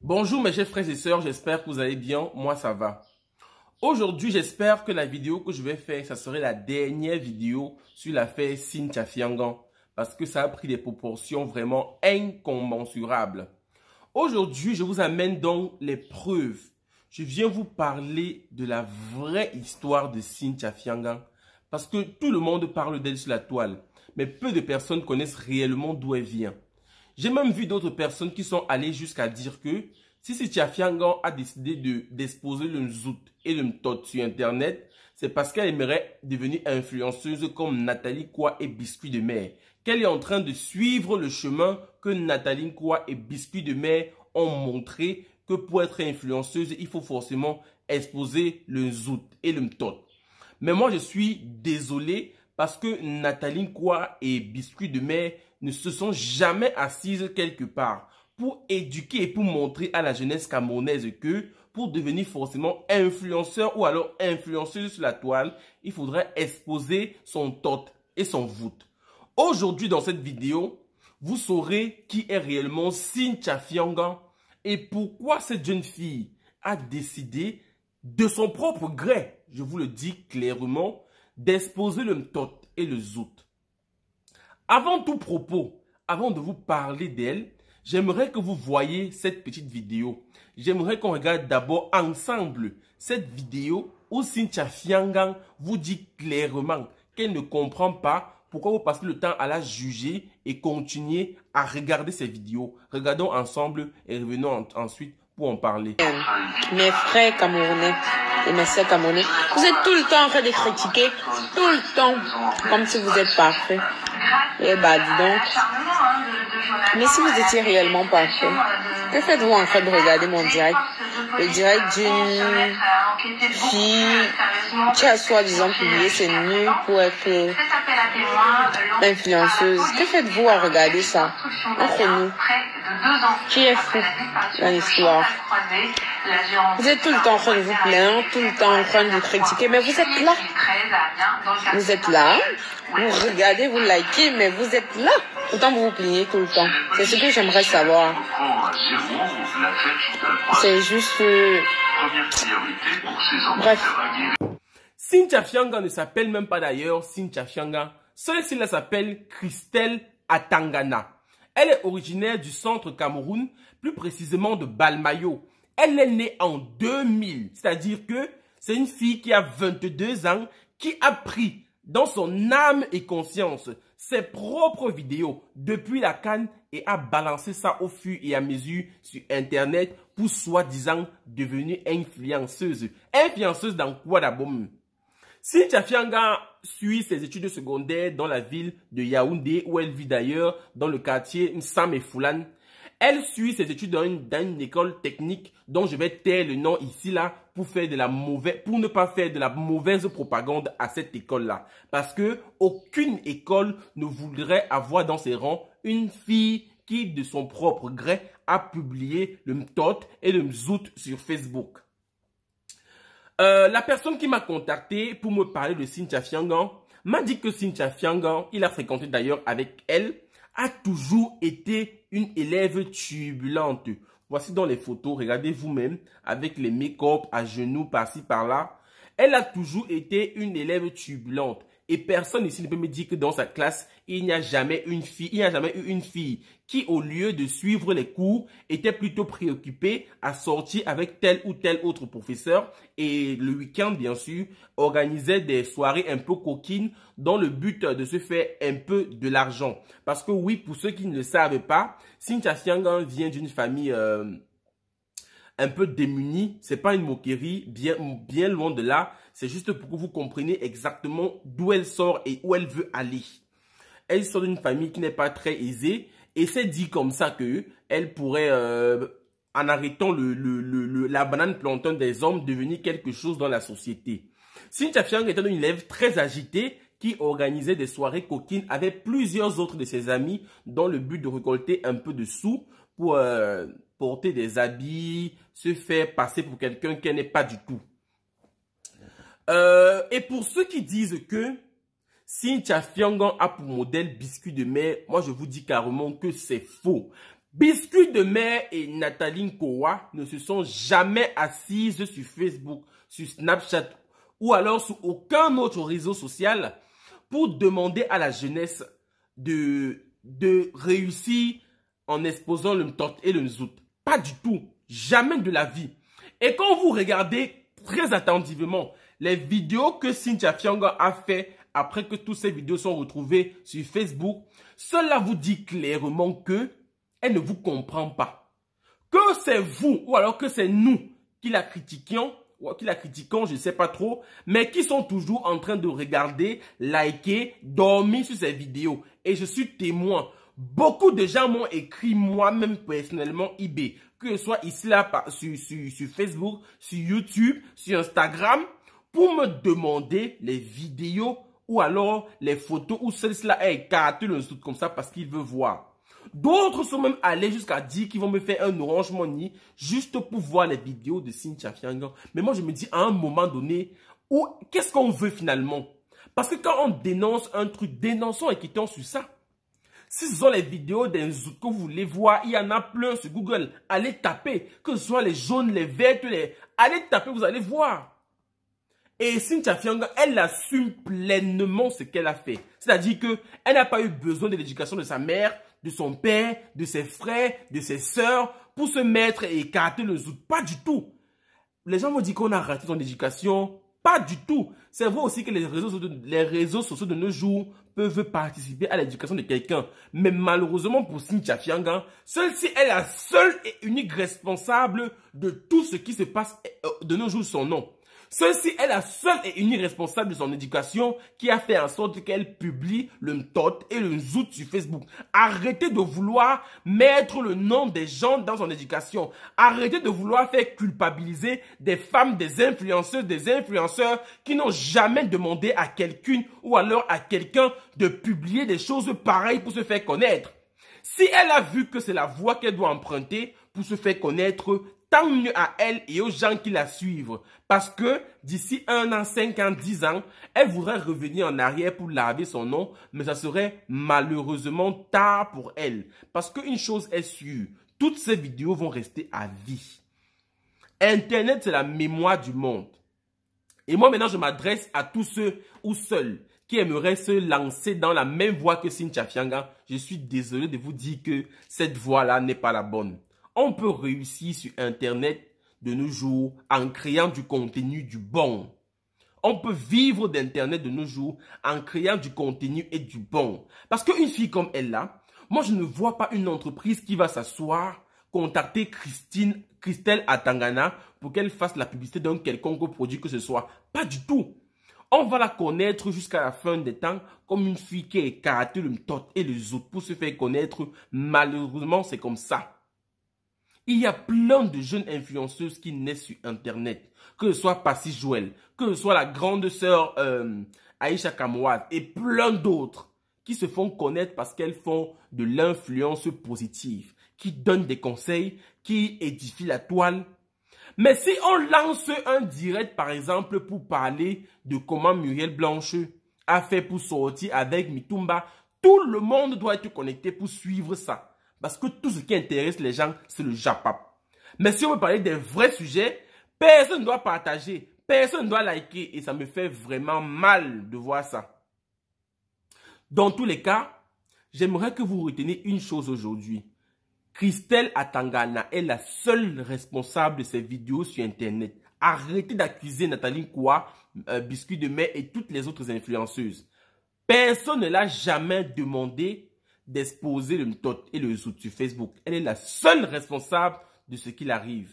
Bonjour mes chers frères et sœurs, j'espère que vous allez bien, moi ça va. Aujourd'hui, j'espère que la vidéo que je vais faire, ça serait la dernière vidéo sur l'affaire Cynthia Fiangan, parce que ça a pris des proportions vraiment incommensurables. Aujourd'hui, je vous amène donc les preuves. Je viens vous parler de la vraie histoire de Cynthia Fiangan, parce que tout le monde parle d'elle sur la toile, mais peu de personnes connaissent réellement d'où elle vient. J'ai même vu d'autres personnes qui sont allées jusqu'à dire que si Cynthia Fiangan a décidé d'exposer le zout et le mtot sur Internet, c'est parce qu'elle aimerait devenir influenceuse comme Nathalie Kwa et Biscuit de Mer. Qu'elle est en train de suivre le chemin que Nathalie Kwa et Biscuit de Mer ont montré que pour être influenceuse, il faut forcément exposer le zout et le mtot. Mais moi, je suis désolé parce que Nathalie Kwa et Biscuit de Mer ne se sont jamais assises quelque part pour éduquer et pour montrer à la jeunesse camerounaise que pour devenir forcément influenceur ou alors influenceuse sur la toile, il faudrait exposer son tot et son voûte. Aujourd'hui, dans cette vidéo, vous saurez qui est réellement Cynthia Fiangan et pourquoi cette jeune fille a décidé de son propre gré, je vous le dis clairement, d'exposer le mtot et le zout. Avant tout propos, avant de vous parler d'elle, j'aimerais que vous voyiez cette petite vidéo. J'aimerais qu'on regarde d'abord ensemble cette vidéo où Cynthia Fiangan vous dit clairement qu'elle ne comprend pas pourquoi vous passez le temps à la juger et continuer à regarder ces vidéos. Regardons ensemble et revenons ensuite pour en parler. Mes frères camerounais et mes sœurs camerounais, vous êtes tout le temps en train de critiquer, tout le temps, comme si vous êtes parfait. Eh bah dis donc, mais si vous étiez réellement parfait, que faites-vous en train de regarder mon direct? Le direct d'une fille qui a soi-disant publié ses nus pour être influenceuse. Que faites-vous à regarder ça? Entre nous, qui est fou dans l'histoire? Vous êtes tout le temps en train de vous plaindre, tout le temps en train de critiquer, mais vous êtes là. Vous êtes là, vous regardez, vous likez, mais vous êtes là. Pourtant, vous vous plaignez tout le temps. C'est ce que j'aimerais savoir. C'est juste... Bref. Cynthia Fiangan ne s'appelle même pas d'ailleurs Cynthia Fiangan. Celle-ci là s'appelle Christelle Atangana. Elle est originaire du centre Cameroun, plus précisément de Balmayo. Elle est née en 2000, c'est-à-dire que c'est une fille qui a 22 ans, qui a pris dans son âme et conscience ses propres vidéos depuis la CAN et a balancé ça au fur et à mesure sur Internet pour soi-disant devenir influenceuse. Influenceuse dans quoi d'abord? Cynthia Fiangan suit ses études secondaires dans la ville de Yaoundé, où elle vit d'ailleurs dans le quartier Nsam et Foulane. Elle suit ses études dans une école technique dont je vais taire le nom ici là pour ne pas faire de la mauvaise propagande à cette école là. Parce que aucune école ne voudrait avoir dans ses rangs une fille qui de son propre gré a publié le mtot et le mzout sur Facebook. La personne qui m'a contacté pour me parler de Cynthia Fiangan m'a dit que Cynthia Fiangan, il a fréquenté d'ailleurs avec elle, a toujours été une élève turbulente. Voici dans les photos, regardez vous-même, avec les make-up à genoux par-ci par-là. Elle a toujours été une élève turbulente. Et personne ici ne peut me dire que dans sa classe, il n'y a jamais eu une fille qui, au lieu de suivre les cours, était plutôt préoccupée à sortir avec tel ou tel autre professeur et le week-end, bien sûr, organisait des soirées un peu coquines dans le but de se faire un peu de l'argent. Parce que oui, pour ceux qui ne le savent pas, Cynthia Fiangan vient d'une famille un peu démunie. C'est pas une moquerie, bien loin de là. C'est juste pour que vous compreniez exactement d'où elle sort et où elle veut aller. Elle sort d'une famille qui n'est pas très aisée et c'est dit comme ça que elle pourrait, en arrêtant la banane plantain des hommes, devenir quelque chose dans la société. Cynthia Fiangan était une élève très agitée qui organisait des soirées coquines avec plusieurs autres de ses amis dans le but de récolter un peu de sous pour porter des habits, se faire passer pour quelqu'un qu'elle n'est pas du tout. Et pour ceux qui disent que Cynthia Fiangan a pour modèle Biscuit de Mer, moi je vous dis carrément que c'est faux. Biscuit de Mer et Nathalie Kowa ne se sont jamais assises sur Facebook, sur Snapchat ou alors sur aucun autre réseau social pour demander à la jeunesse de réussir en exposant le mtot et le nzout. Pas du tout. Jamais de la vie. Et quand vous regardez très attentivement les vidéos que Cynthia Fianga a fait après que toutes ces vidéos sont retrouvées sur Facebook, cela vous dit clairement que elle ne vous comprend pas. Que c'est vous ou alors que c'est nous qui la critiquons, je ne sais pas trop, mais qui sont toujours en train de regarder, liker, dormir sur ces vidéos. Et je suis témoin. Beaucoup de gens m'ont écrit moi-même personnellement eBay, que ce soit ici là sur Facebook, sur YouTube, sur Instagram, pour me demander les vidéos ou alors les photos où celle-là a écarté le truc comme ça parce qu'il veut voir. D'autres sont même allés jusqu'à dire qu'ils vont me faire un Orange Money juste pour voir les vidéos de Cynthia Fianga. Mais moi je me dis à un moment donné, qu'est-ce qu'on veut finalement? Parce que quand on dénonce un truc, dénonçons et quittons sur ça. Si ce sont les vidéos d'un zout que vous voulez voir, il y en a plein sur Google. Allez taper, que ce soit les jaunes, les verts, allez taper, vous allez voir. Et Cynthia Fianga, elle assume pleinement ce qu'elle a fait. C'est-à-dire qu'elle n'a pas eu besoin de l'éducation de sa mère, de son père, de ses frères, de ses sœurs, pour se mettre et écarter le zout. Pas du tout. Les gens vont dire qu'on a raté son éducation. Pas du tout. C'est vrai aussi que les réseaux sociaux de nos jours peuvent participer à l'éducation de quelqu'un. Mais malheureusement pour Cynthia Fianga, celle-ci est la seule et unique responsable de tout ce qui se passe de nos jours son nom. Celle-ci est la seule et unique responsable de son éducation qui a fait en sorte qu'elle publie le mtot et le nzout sur Facebook. Arrêtez de vouloir mettre le nom des gens dans son éducation. Arrêtez de vouloir faire culpabiliser des femmes, des influenceuses, des influenceurs qui n'ont jamais demandé à quelqu'une ou alors à quelqu'un de publier des choses pareilles pour se faire connaître. Si elle a vu que c'est la voie qu'elle doit emprunter pour se faire connaître, tant mieux à elle et aux gens qui la suivent. Parce que d'ici 1 an, 5 ans, 10 ans, elle voudrait revenir en arrière pour laver son nom, mais ça serait malheureusement tard pour elle. Parce qu'une chose est sûre, toutes ces vidéos vont rester à vie. Internet, c'est la mémoire du monde. Et moi, maintenant, je m'adresse à tous ceux ou seuls qui aimeraient se lancer dans la même voie que Cynthia Fianga. Je suis désolé de vous dire que cette voie-là n'est pas la bonne. On peut réussir sur Internet de nos jours en créant du contenu du bon. On peut vivre d'Internet de nos jours en créant du contenu et du bon. Parce qu'une fille comme elle là, moi je ne vois pas une entreprise qui va s'asseoir, contacter Christelle Atangana pour qu'elle fasse la publicité d'un quelconque produit que ce soit. Pas du tout. On va la connaître jusqu'à la fin des temps comme une fille qui a écarté le mtot et le zout pour se faire connaître. Malheureusement, c'est comme ça. Il y a plein de jeunes influenceuses qui naissent sur Internet. Que ce soit Passy Joël, que ce soit la grande sœur Aïcha Kamouad et plein d'autres qui se font connaître parce qu'elles font de l'influence positive, qui donnent des conseils, qui édifient la toile. Mais si on lance un direct par exemple pour parler de comment Muriel Blanche a fait pour sortir avec Mitumba, tout le monde doit être connecté pour suivre ça. Parce que tout ce qui intéresse les gens, c'est le japap. Mais si on veut parler des vrais sujets, personne ne doit partager, personne ne doit liker. Et ça me fait vraiment mal de voir ça. Dans tous les cas, j'aimerais que vous reteniez une chose aujourd'hui. Christelle Atangana est la seule responsable de ces vidéos sur Internet. Arrêtez d'accuser Nathalie Kowa, Biscuit de Mer et toutes les autres influenceuses. Personne ne l'a jamais demandé d'exposer le mtot et le zout sur Facebook. Elle est la seule responsable de ce qu'il arrive.